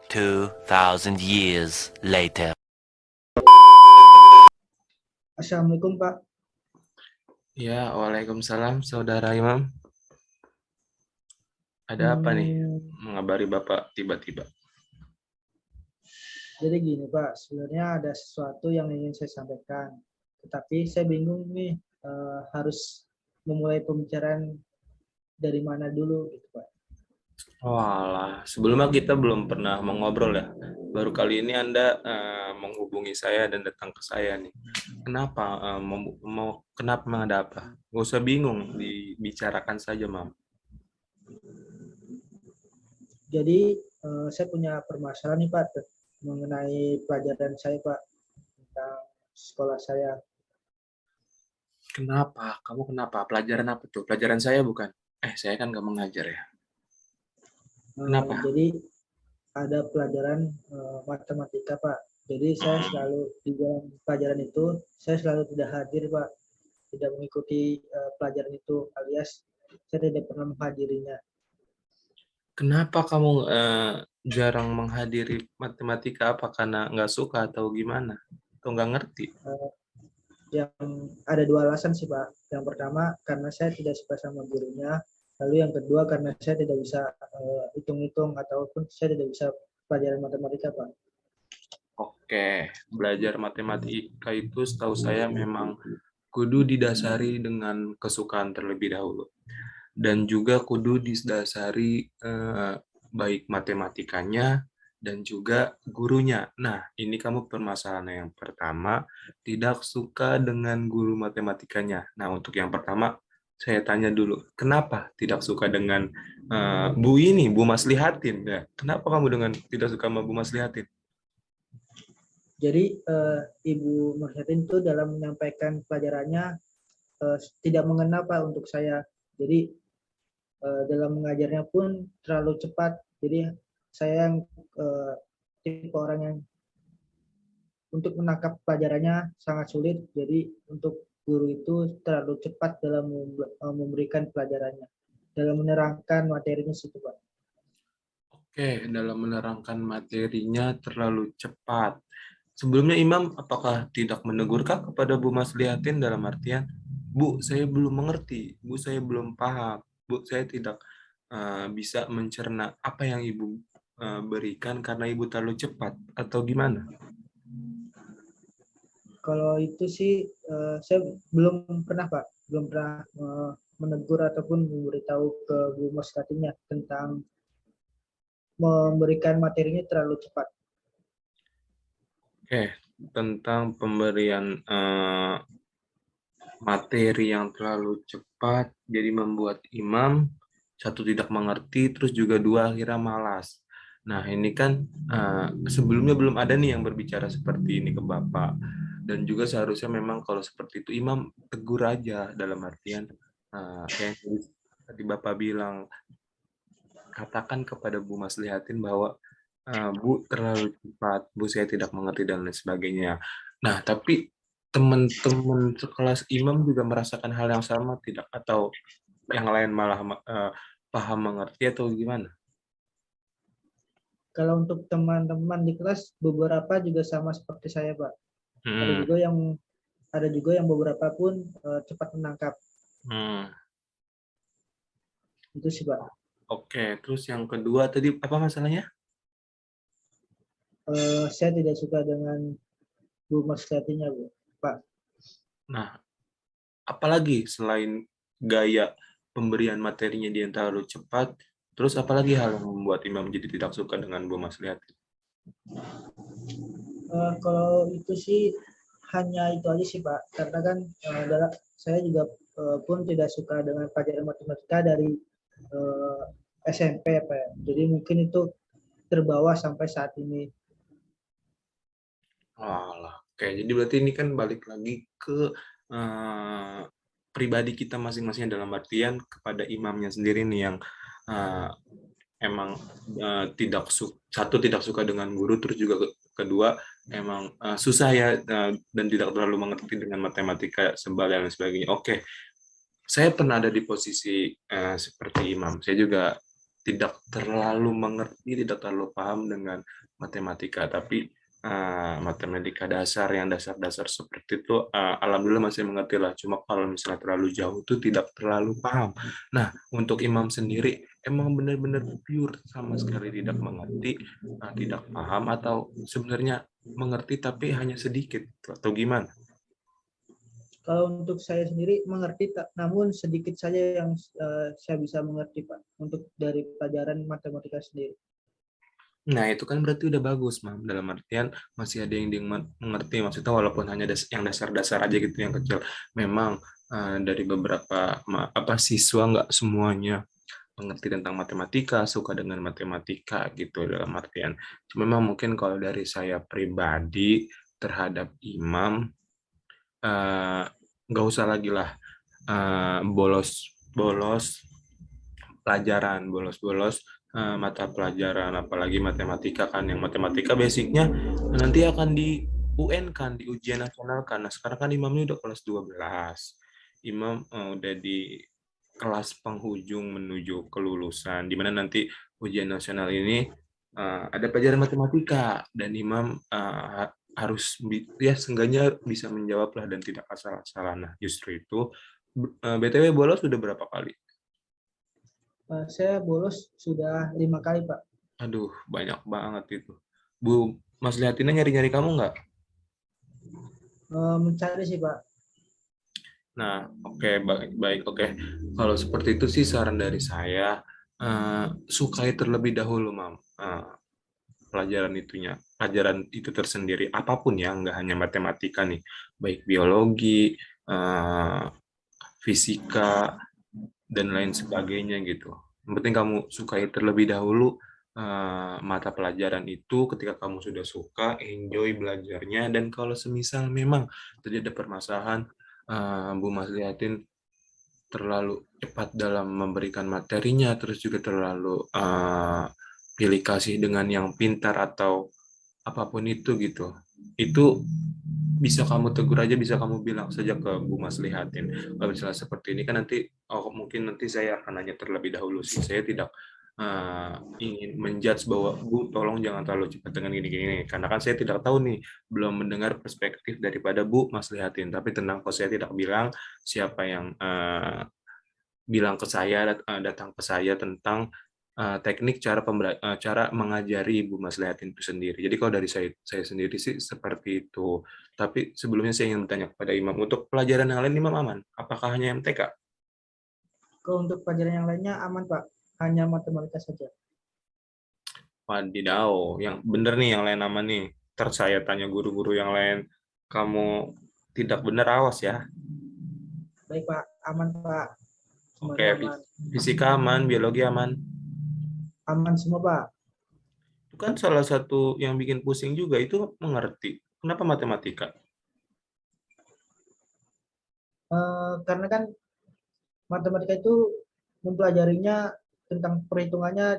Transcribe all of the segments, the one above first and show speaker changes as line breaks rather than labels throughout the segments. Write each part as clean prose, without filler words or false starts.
2,000 years later.
Assalamualaikum Pak.
Ya, waalaikumsalam, saudara Imam. Ada apa nih mengabari Bapak tiba-tiba?
Jadi gini Pak, sebenarnya ada sesuatu yang ingin saya sampaikan. Tetapi saya bingung nih harus memulai pembicaraan dari mana dulu gitu Pak.
Walah, sebelumnya kita belum pernah mengobrol ya. Baru kali ini Anda menghubungi saya dan datang ke saya nih. Kenapa? Kenapa memang ada apa? Gak usah bingung, dibicarakan saja, Mam.
Jadi saya punya permasalahan nih Pak mengenai pelajaran saya Pak tentang sekolah saya.
Kenapa? Kamu kenapa? Pelajaran apa tuh? Pelajaran saya bukan? Saya kan gak mengajar ya. Kenapa?
Jadi ada pelajaran matematika Pak. Jadi saya selalu di dalam pelajaran itu saya selalu tidak hadir Pak, tidak mengikuti pelajaran itu, alias saya tidak pernah menghadirinya.
Kenapa kamu jarang menghadiri matematika? Apa karena nggak suka atau gimana? Atau nggak ngerti?
Yang ada dua alasan sih Pak. Yang pertama karena saya tidak suka sama gurunya. Lalu yang kedua karena saya tidak bisa hitung-hitung ataupun saya tidak bisa pelajaran matematika Pak.
Oke, belajar matematika itu setahu saya memang kudu didasari dengan kesukaan terlebih dahulu. Dan juga kudu didasari baik matematikanya dan juga gurunya. Nah, ini kamu permasalahan yang pertama, tidak suka dengan guru matematikanya. Nah, untuk yang pertama, saya tanya dulu, kenapa tidak suka dengan Bu Maslihatin? Ya, kenapa kamu dengan tidak suka sama Bu Maslihatin?
Jadi Ibu Maslihatin itu dalam menyampaikan pelajarannya tidak mengena Pak untuk saya. Jadi dalam mengajarnya pun terlalu cepat. Jadi saya tipe orang yang untuk menangkap pelajarannya sangat sulit. Jadi untuk guru itu terlalu cepat dalam memberikan pelajarannya, dalam menerangkan materinya situ Pak.
Oke, dalam menerangkan materinya terlalu cepat. Sebelumnya Imam, apakah tidak menegurkah kepada Bu Maslihatin dalam artian, Bu, saya belum mengerti, Bu, saya belum paham, Bu, saya tidak bisa mencerna apa yang Ibu berikan karena Ibu terlalu cepat, atau gimana?
Kalau itu sih saya belum pernah Pak, belum pernah menegur ataupun memberitahu ke Bu Maslihatinnya tentang memberikan materinya terlalu cepat.
Oke, tentang pemberian materi yang terlalu cepat, jadi membuat imam satu tidak mengerti, terus juga dua akhirnya malas. Nah ini kan sebelumnya belum ada nih yang berbicara seperti ini ke Bapak, dan juga seharusnya memang kalau seperti itu imam tegur aja dalam artian yang tadi Bapak bilang, katakan kepada Bu Maslihatin bahwa Bu terlalu cepat, Bu saya tidak mengerti dan lain sebagainya. Nah tapi teman-teman sekelas imam juga merasakan hal yang sama tidak, atau yang lain malah paham mengerti atau gimana?
Kalau untuk teman-teman di kelas beberapa juga sama seperti saya Pak. Ada juga yang beberapa pun cepat menangkap. Itu sih Pak.
Oke, terus yang kedua tadi apa masalahnya?
Saya tidak suka dengan Bu Maslihatinnya Pak.
Nah, apalagi selain gaya pemberian materinya dia yang terlalu cepat, terus apalagi hal yang membuat imam jadi tidak suka dengan Bu Maslihatin?
Kalau itu sih hanya itu aja sih Pak, karena kan saya juga pun tidak suka dengan pelajaran matematika dari SMP Pak ya. Jadi mungkin itu terbawa sampai saat ini.
Oke, jadi berarti ini kan balik lagi ke pribadi kita masing-masing dalam artian kepada imamnya sendiri nih yang emang tidak suka dengan guru, terus juga kedua emang susah ya dan tidak terlalu mengerti dengan matematika sebal dan sebagainya. Oke, saya pernah ada di posisi seperti imam. Saya juga tidak terlalu mengerti, tidak terlalu paham dengan matematika, tapi matematika dasar yang dasar-dasar seperti itu alhamdulillah masih mengerti lah. Cuma kalau misalnya terlalu jauh itu tidak terlalu paham. Nah, untuk imam sendiri emang benar-benar pure sama sekali tidak mengerti, tidak paham, atau sebenarnya mengerti tapi hanya sedikit atau gimana?
Kalau untuk saya sendiri mengerti, namun sedikit saja yang saya bisa mengerti Pak, untuk dari pelajaran matematika sendiri.
Nah, itu kan berarti udah bagus, Mam. Dalam artian masih ada yang dia mengerti, maksudnya walaupun hanya yang dasar-dasar aja gitu, yang kecil. Memang dari beberapa siswa nggak semuanya mengerti tentang matematika, suka dengan matematika gitu dalam artian. Cuma memang mungkin kalau dari saya pribadi terhadap imam, nggak usah lagi lah bolos-bolos pelajaran, bolos-bolos mata pelajaran, apalagi matematika kan, yang matematika basicnya nanti akan di UN kan, di ujian nasional kan. Nah, sekarang kan imamnya udah kelas 12. Imam udah di kelas penghujung menuju kelulusan, di mana nanti ujian nasional ini ada pelajaran matematika, dan imam harus ya seenggaknya bisa menjawab lah dan tidak asal-asalan. Nah, justru itu BTW bolos sudah berapa kali?
Saya bolos sudah 5 kali Pak.
Aduh, banyak banget itu. Bu, Mas Liatina nyari-nyari kamu nggak?
Mencari sih Pak.
Nah, oke, baik, oke. Kalau seperti itu sih saran dari saya, sukai terlebih dahulu, Mam. Pelajaran itu tersendiri, apapun ya, nggak hanya matematika nih, baik biologi, fisika, dan lain sebagainya gitu. Yang penting kamu sukai terlebih dahulu mata pelajaran itu. Ketika kamu sudah suka, enjoy belajarnya, dan kalau semisal memang terjadi permasalahan, Bu Mas liatin terlalu cepat dalam memberikan materinya, terus juga terlalu pilih kasih dengan yang pintar atau apapun itu gitu. Itu bisa kamu tegur aja, bisa kamu bilang saja ke Bu Mas Lihatin. Kalau misalnya seperti ini kan nanti, mungkin nanti saya akan nanya terlebih dahulu sih. Saya tidak ingin menjudge bahwa Bu tolong jangan terlalu cepat dengan gini-gini, karena kan saya tidak tahu nih, belum mendengar perspektif daripada Bu Mas Lihatin. Tapi tenang, kok saya tidak bilang siapa yang bilang ke saya, datang ke saya tentang teknik cara mengajari Ibu Mas Liatin itu sendiri. Jadi kalau dari saya sendiri sih seperti itu. Tapi sebelumnya saya ingin bertanya kepada Imam, untuk pelajaran yang lain Imam aman? Apakah hanya MTK?
Kalau untuk pelajaran yang lainnya aman Pak, hanya matematika saja.
Wadidaw, yang bener nih yang lain aman nih. Ntar saya tanya guru-guru yang lain, kamu tidak benar, awas ya.
Baik Pak, aman Pak.
Oke,
Semuanya aman.
fisika aman, biologi aman.
Aman semua Pak.
Itu kan salah satu yang bikin pusing juga, itu mengerti. Kenapa matematika?
Karena kan matematika itu mempelajarinya tentang perhitungannya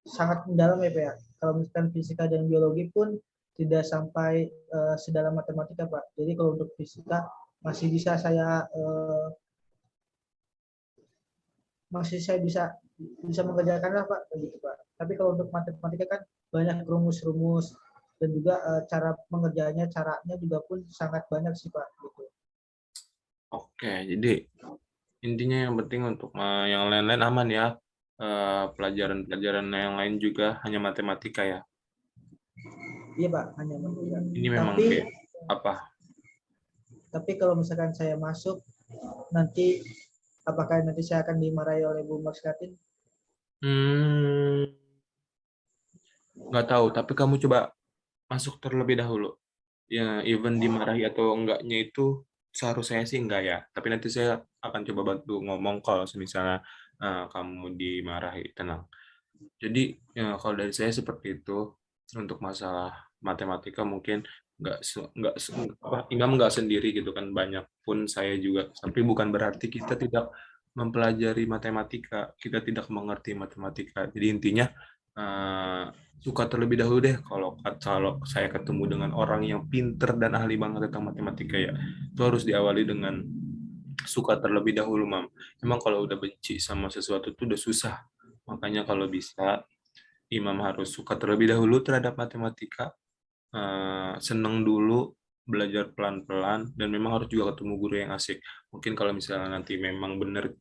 sangat mendalam ya Pak ya. Kalau misalkan fisika dan biologi pun tidak sampai sedalam matematika Pak. Jadi kalau untuk fisika masih bisa saya bisa mengerjakan lah Pak, begitu Pak. Tapi kalau untuk matematika kan banyak rumus-rumus, dan juga cara mengerjakannya, caranya juga pun sangat banyak sih Pak. Gitu.
Oke, jadi intinya yang penting untuk yang lain-lain aman ya. Pelajaran-pelajaran yang lain juga hanya matematika ya.
Iya Pak, hanya matematika.
Ini memang
Tapi
kayak apa?
tapi kalau misalkan saya masuk nanti, apakah nanti saya akan dimarahi oleh Bu Marskatin?
Nggak tahu, tapi kamu coba masuk terlebih dahulu. Ya, even dimarahi atau enggaknya itu seharusnya sih enggak ya. Tapi nanti saya akan coba bantu ngomong kalau misalnya kamu dimarahi, tenang. Jadi ya, kalau dari saya seperti itu. Untuk masalah matematika mungkin Imam nggak sendiri gitu kan, banyak pun saya juga. Tapi bukan berarti kita tidak mempelajari matematika, kita tidak mengerti matematika. Jadi intinya suka terlebih dahulu deh. Kalau saya ketemu dengan orang yang pinter dan ahli banget tentang matematika ya, itu harus diawali dengan suka terlebih dahulu, Mam. Emang kalau udah benci sama sesuatu itu udah susah Makanya kalau bisa, imam harus suka terlebih dahulu terhadap matematika, seneng dulu, belajar pelan-pelan, dan memang harus juga ketemu guru yang asik. Mungkin kalau misalnya nanti memang benar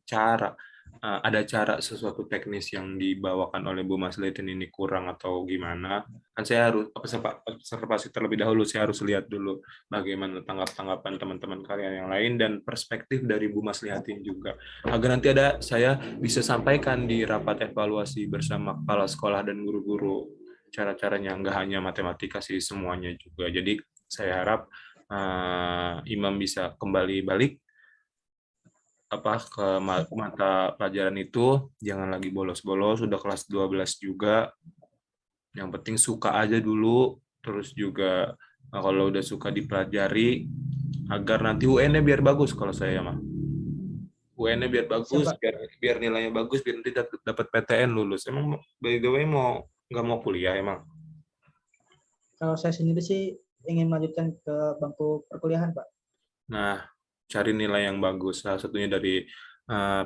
ada cara sesuatu teknis yang dibawakan oleh Bu Mas Leitin ini kurang atau gimana, kan saya harus observasi terlebih dahulu, saya harus lihat dulu bagaimana tanggapan teman-teman kalian yang lain dan perspektif dari Bu Mas Liatin juga. Agar nanti saya bisa sampaikan di rapat evaluasi bersama kepala sekolah dan guru-guru cara-caranya, nggak hanya matematika sih, semuanya juga. Jadi saya harap Imam bisa kembali balik ke mata pelajaran itu, jangan lagi bolos-bolos, sudah kelas 12 juga. Yang penting suka aja dulu, terus juga kalau udah suka dipelajari, agar nanti UN-nya biar bagus kalau saya mah. UN-nya biar bagus,
Siapa?
biar nilainya bagus, biar nanti dapat PTN lulus. Emang by the way nggak mau kuliah emang?
Kalau saya sendiri sih ingin melanjutkan ke bangku perkuliahan, Pak.
Nah, cari nilai yang bagus, salah satunya dari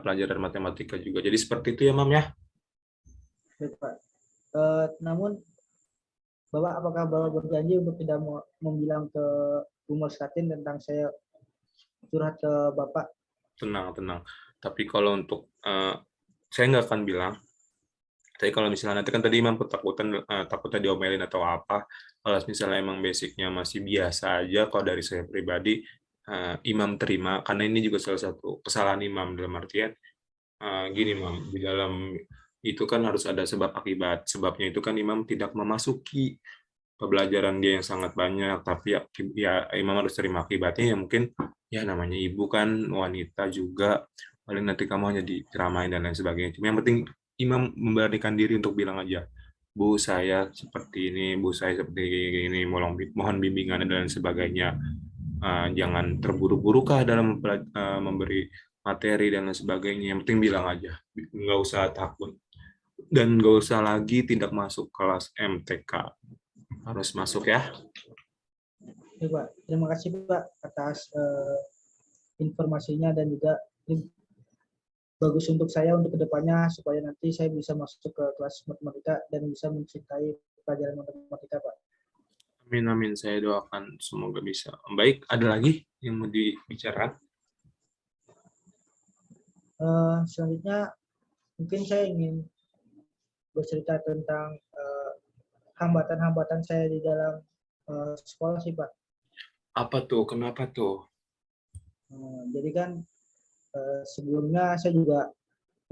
pelajaran matematika juga. Jadi seperti itu ya, Mam ya.
Baik, Pak. Namun Bapak, apakah Bapak berjanji untuk tidak membilang ke Bu Muskatin tentang saya curhat ke Bapak?
Tenang, tenang. Tapi kalau untuk saya nggak akan bilang. Tapi kalau misalnya nanti kan tadi Imam takutnya diomelin atau apa. Kalau misalnya emang basicnya masih biasa aja, kalau dari saya pribadi, Imam terima. Karena ini juga salah satu kesalahan Imam dalam artian gini, Mam, di dalam itu kan harus ada sebab akibat. Sebabnya itu kan Imam tidak memasuki pembelajaran dia yang sangat banyak, tapi ya Imam harus terima akibatnya. Ya mungkin ya namanya ibu kan wanita juga, paling nanti kamu hanya diceramain dan lain sebagainya. Cuma yang penting Imam memberanikan diri untuk bilang aja, Bu saya seperti ini, Bu saya seperti ini, mohon bimbingan dan lain sebagainya. Jangan terburu-buru kah dalam memberi materi dan lain sebagainya. Yang penting bilang aja, nggak usah takut. Dan nggak usah lagi tidak masuk kelas MTK. Harus masuk ya.
Ya, Pak. Terima kasih, Pak, atas informasinya dan juga ini bagus untuk saya untuk kedepannya supaya nanti saya bisa masuk ke kelas matematika dan bisa mencintai pelajaran matematika, Pak.
Amin, amin. Saya doakan semoga bisa. Baik, ada lagi yang mau dibicarakan?
Selanjutnya mungkin saya ingin bercerita tentang hambatan-hambatan saya di dalam sekolah sih, Pak.
Apa tuh? Kenapa tuh?
Jadi kan sebelumnya saya juga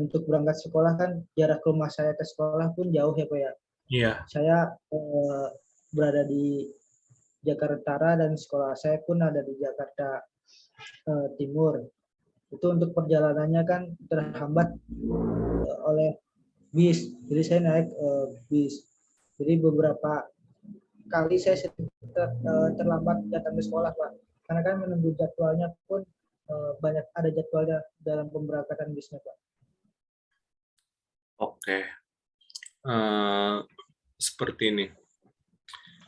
untuk berangkat sekolah kan jarak rumah saya ke sekolah pun jauh ya, Pak ya.
Iya.
Saya berada di Jakarta Utara dan sekolah saya pun ada di Jakarta Timur. Itu untuk perjalanannya kan terhambat oleh bis. Jadi saya naik bis. Jadi beberapa kali saya terlambat datang ke sekolah, Pak. Karena kan menunggu jadwalnya pun banyak ada jadwalnya dalam pemberangkatan bisnya, Pak.
Oke. Seperti ini.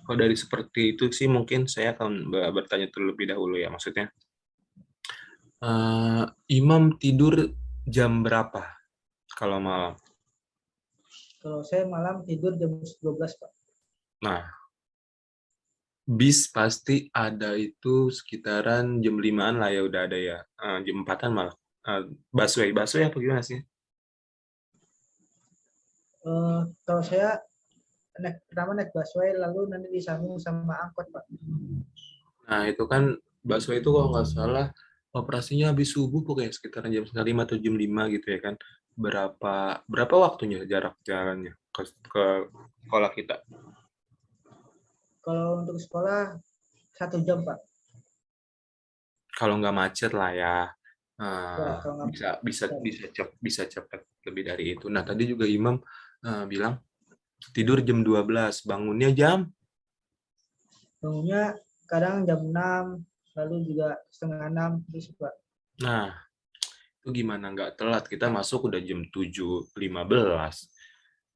Kalau dari seperti itu sih mungkin saya akan bertanya terlebih dahulu ya. Maksudnya, Imam tidur jam berapa kalau malam?
Kalau saya malam tidur jam 12, Pak.
Nah, bis pasti ada itu sekitaran jam 5-an lah ya, udah ada ya. Jam 4-an malah. Busway apa gimana sih?
Kalau saya pertama naik busway lalu nanti disambung sama angkot, Pak.
Nah, itu kan busway itu kalau nggak salah operasinya habis subuh pokoknya sekitaran jam 5 atau jam 5 gitu ya kan. Berapa waktunya jarak jalannya ke sekolah kita?
Kalau untuk sekolah 1 jam, Pak.
Kalau nggak macet lah ya.
Ya, kalau nggak
Bisa cepat lebih dari itu. Nah, tadi juga Imam bilang tidur jam 12, bangunnya jam.
bangunnya kadang jam 6, lalu juga setengah 6, gitu, Pak.
Nah, itu gimana nggak telat? Kita masuk udah jam 7.15.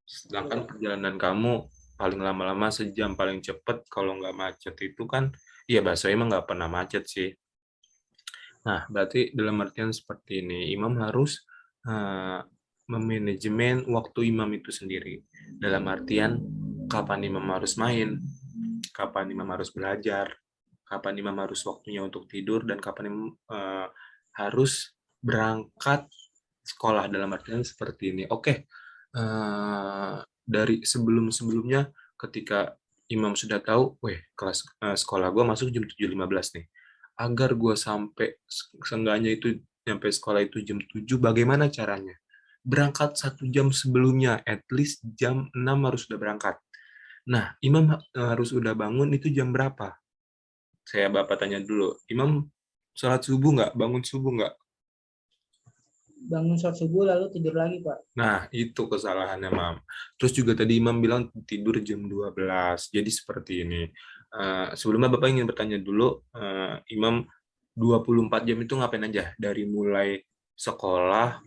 Sedangkan perjalanan kamu paling lama-lama sejam, paling cepat kalau nggak macet itu kan, ya bahasa emang nggak pernah macet sih. Nah, berarti dalam artian seperti ini, Imam harus memanajemen waktu imam itu sendiri. Dalam artian, kapan imam harus main, kapan imam harus belajar, kapan imam harus waktunya untuk tidur, dan kapan imam harus berangkat sekolah. Dalam artian seperti ini. Oke, dari sebelum-sebelumnya ketika imam sudah tahu, kelas sekolah gue masuk jam 7.15 nih. Agar gue sampai seenggaknya itu sampai sekolah itu jam 7, bagaimana caranya? Berangkat 1 jam sebelumnya, at least jam 6 harus sudah berangkat. Nah, imam harus udah bangun itu jam berapa? Saya Bapak tanya dulu, imam sholat subuh nggak? Bangun subuh nggak?
Bangun sholat subuh lalu tidur lagi, Pak.
Nah, itu kesalahannya, Mam. Terus juga tadi Imam bilang tidur jam 12. Jadi seperti ini. Sebelumnya Bapak ingin bertanya dulu, Imam 24 jam itu ngapain aja? Dari mulai sekolah,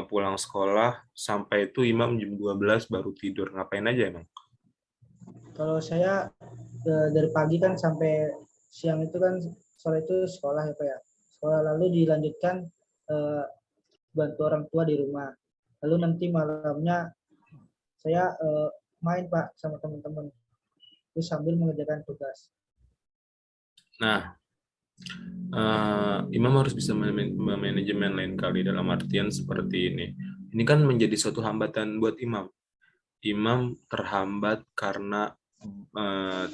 pulang sekolah, sampai itu Imam jam 12 baru tidur. Ngapain aja emang?
Kalau saya dari pagi kan sampai siang itu kan sore itu sekolah ya Pak ya. Sekolah lalu dilanjutkan bantu orang tua di rumah. Lalu nanti malamnya saya main Pak sama teman-teman. Terus sambil mengerjakan tugas.
Nah, Imam harus bisa memanajemen lain kali dalam artian seperti ini. Ini kan menjadi suatu hambatan buat Imam. Imam terhambat karena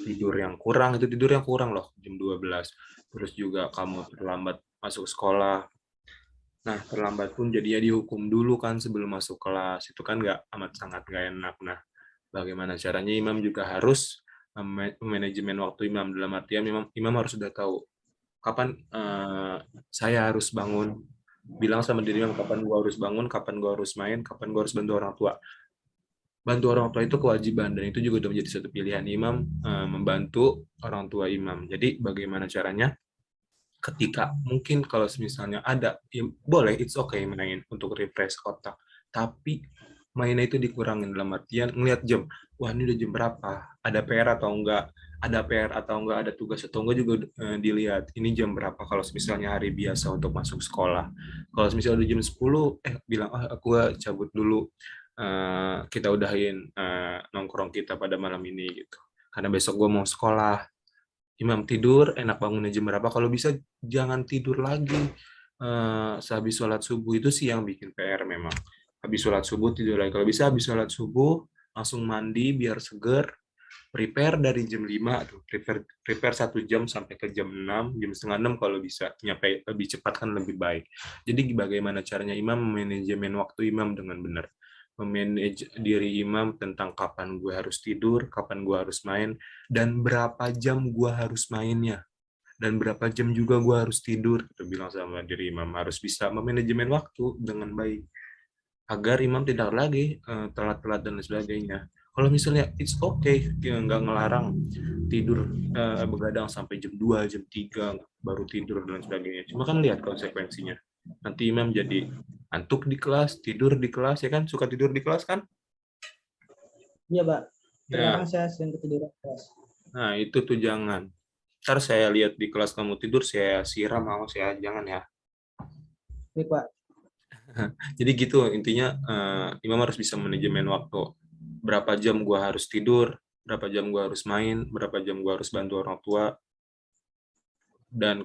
tidur yang kurang, itu tidur yang kurang loh, jam 12. Terus juga kamu terlambat masuk sekolah. Nah, terlambat pun jadinya dihukum dulu kan sebelum masuk kelas. Itu kan sangat nggak enak. Nah, bagaimana caranya Imam juga harus manajemen waktu Imam. Dalam artian Imam harus sudah tahu kapan saya harus bangun. Bilang sama diri Imam kapan gua harus bangun, kapan gua harus main, kapan gua harus bantu orang tua. Bantu orang tua itu kewajiban, dan itu juga sudah menjadi satu pilihan Imam, membantu orang tua Imam. Jadi bagaimana caranya? Ketika mungkin kalau misalnya ada, ya boleh, it's okay mainin untuk refresh otak. Tapi mainnya itu dikurangin dalam artian ngelihat jam. Wah, ini udah jam berapa? Ada PR atau enggak? Ada PR atau enggak? Ada tugas atau enggak juga dilihat. Ini jam berapa kalau misalnya hari biasa untuk masuk sekolah. Kalau misalnya udah jam 10, bilang, aku cabut dulu. Kita udahin nongkrong kita pada malam ini gitu. Karena besok gue mau sekolah. Imam tidur, enak bangunnya jam berapa? Kalau bisa jangan tidur lagi. Sehabis sholat subuh itu sih yang bikin PR memang. Habis sholat subuh tidur lagi. Kalau bisa habis sholat subuh langsung mandi biar seger. Prepare dari jam 5 tuh. Prepare 1 jam sampai ke jam 6, jam setengah 6 kalau bisa. Nyampe lebih cepat kan lebih baik. Jadi bagaimana caranya Imam manajemen waktu Imam dengan benar? Memanage diri Imam tentang kapan gue harus tidur, kapan gue harus main, dan berapa jam gue harus mainnya, dan berapa jam juga gue harus tidur. Kita bilang sama diri Imam harus bisa memanajemen waktu dengan baik agar Imam tidak lagi telat-telat dan sebagainya. Kalau misalnya it's okay, nggak ngelarang tidur begadang sampai jam 2, jam 3 baru tidur dan sebagainya. Cuma kan lihat konsekuensinya. Nanti Imam jadi antuk di kelas, tidur di kelas, ya kan? Suka tidur di kelas kan?
Iya Pak.
Nah,
Terkadang saya sering ketiduran kelas.
nah itu tuh jangan. Ntar saya lihat di kelas kamu tidur, saya siram, awas ya, jangan ya.
Baik Pak.
Jadi gitu intinya, Imam harus bisa manajemen waktu. Berapa jam gua harus tidur, berapa jam gua harus main, berapa jam gua harus bantu orang tua, dan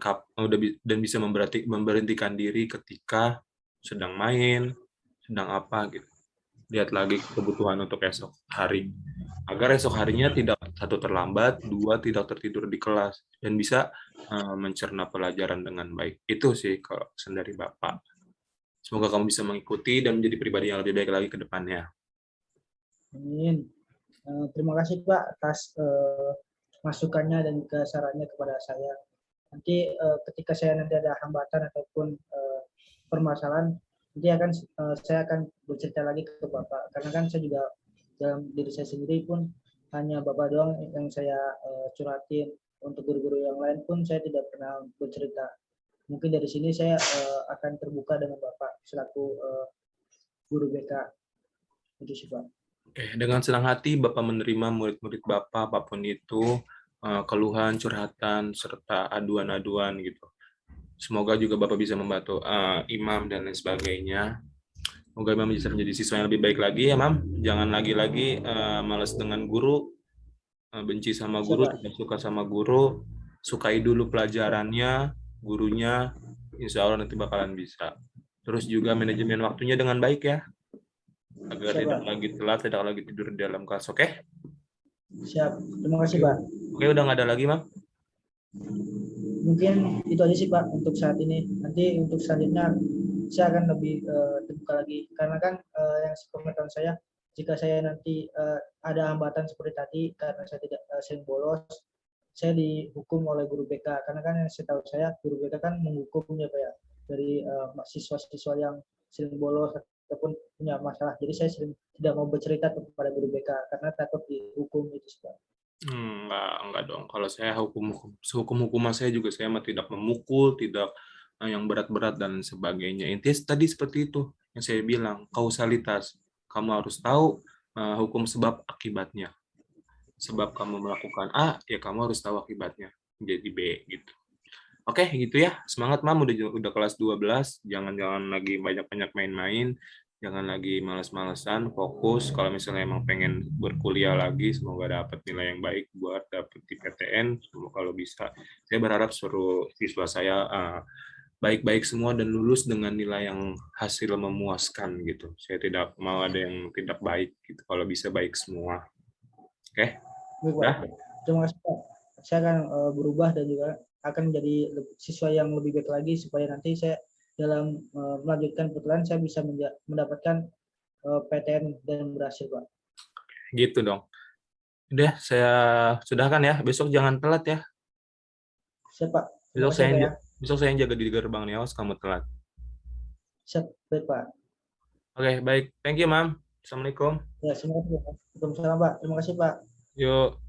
bisa memberhentikan diri ketika sedang main, sedang apa gitu. Lihat lagi kebutuhan untuk esok hari. Agar esok harinya tidak, satu, terlambat, dua, tidak tertidur di kelas, dan bisa mencerna pelajaran dengan baik. Itu sih kalau pesan dari Bapak. Semoga kamu bisa mengikuti dan menjadi pribadi yang lebih baik lagi ke depannya.
Amin. Terima kasih Pak atas masukannya dan juga sarannya kepada saya. Nanti ketika saya nanti ada hambatan ataupun permasalahan, nanti saya akan bercerita lagi ke Bapak. Karena kan saya juga dalam diri saya sendiri pun hanya Bapak doang yang saya curhatin. Untuk guru-guru yang lain pun saya tidak pernah bercerita. Mungkin dari sini saya akan terbuka dengan Bapak selaku guru BK. Itu sih Pak.
Oke, dengan senang hati Bapak menerima murid-murid Bapak, apapun itu, keluhan, curhatan, serta aduan-aduan gitu. Semoga juga Bapak bisa membantu imam dan lain sebagainya. Semoga Imam bisa menjadi siswa yang lebih baik lagi ya, Mam. Jangan lagi-lagi malas dengan guru, benci sama
Siap,
guru,
Pak.
tidak suka sama guru. Sukai dulu pelajarannya, gurunya, insya Allah nanti bakalan bisa. Terus juga manajemen waktunya dengan baik ya, agar
Siap,
tidak
Pak.
lagi telat, tidak lagi tidur di dalam kelas, oke?
Siap. Terima kasih, Pak.
Oke, udah nggak ada lagi, Mam?
Mungkin itu aja sih, Pak, untuk saat ini. Nanti untuk selanjutnya saya akan lebih terbuka lagi. Karena kan yang sepengetahuan saya, jika saya nanti ada hambatan seperti tadi karena saya tidak sering bolos, saya dihukum oleh guru BK. Karena kan yang setahu saya guru BK kan menghukumnya, Pak ya, dari siswa-siswa yang sering bolos ataupun punya masalah. Jadi saya sering tidak mau bercerita kepada guru BK karena takut dihukum itu, Pak.
Enggak dong. Kalau saya hukuman saya juga saya mah tidak memukul, tidak yang berat-berat dan sebagainya. Intinya tadi seperti itu yang saya bilang, kausalitas. Kamu harus tahu hukum sebab akibatnya. Sebab kamu melakukan A, ya kamu harus tahu akibatnya. Jadi B gitu. Oke, gitu ya. Semangat, Mam. Udah kelas 12. Jangan lagi banyak-banyak main-main. Jangan lagi males-malesan. Fokus. Kalau misalnya emang pengen berkuliah lagi, semoga dapat nilai yang baik buat dapet di PTN. Semoga kalau bisa. Saya berharap seluruh siswa saya baik-baik semua dan lulus dengan nilai yang hasil memuaskan gitu. Saya tidak mau ada yang tidak baik gitu. Kalau bisa baik semua. Oke?
Baik, Pak. Terima kasih, Pak. Saya akan berubah dan juga akan menjadi siswa yang lebih baik lagi supaya nanti saya dalam melanjutkan perkuliahan saya bisa mendapatkan PTN dan berhasil, Pak.
Gitu dong. Udah, saya sudahkan ya. Besok jangan telat ya.
Siap, Pak. Terima kasih, Pak ya.
Besok saya yang jaga di gerbang nih, awas kamu telat.
Siap, baik, Pak.
Oke, baik. Thank you, Mam. Assalamualaikum.
Ya, terima kasih, Pak. Waalaikumsalam, Pak. Terima kasih, Pak.
Yuk.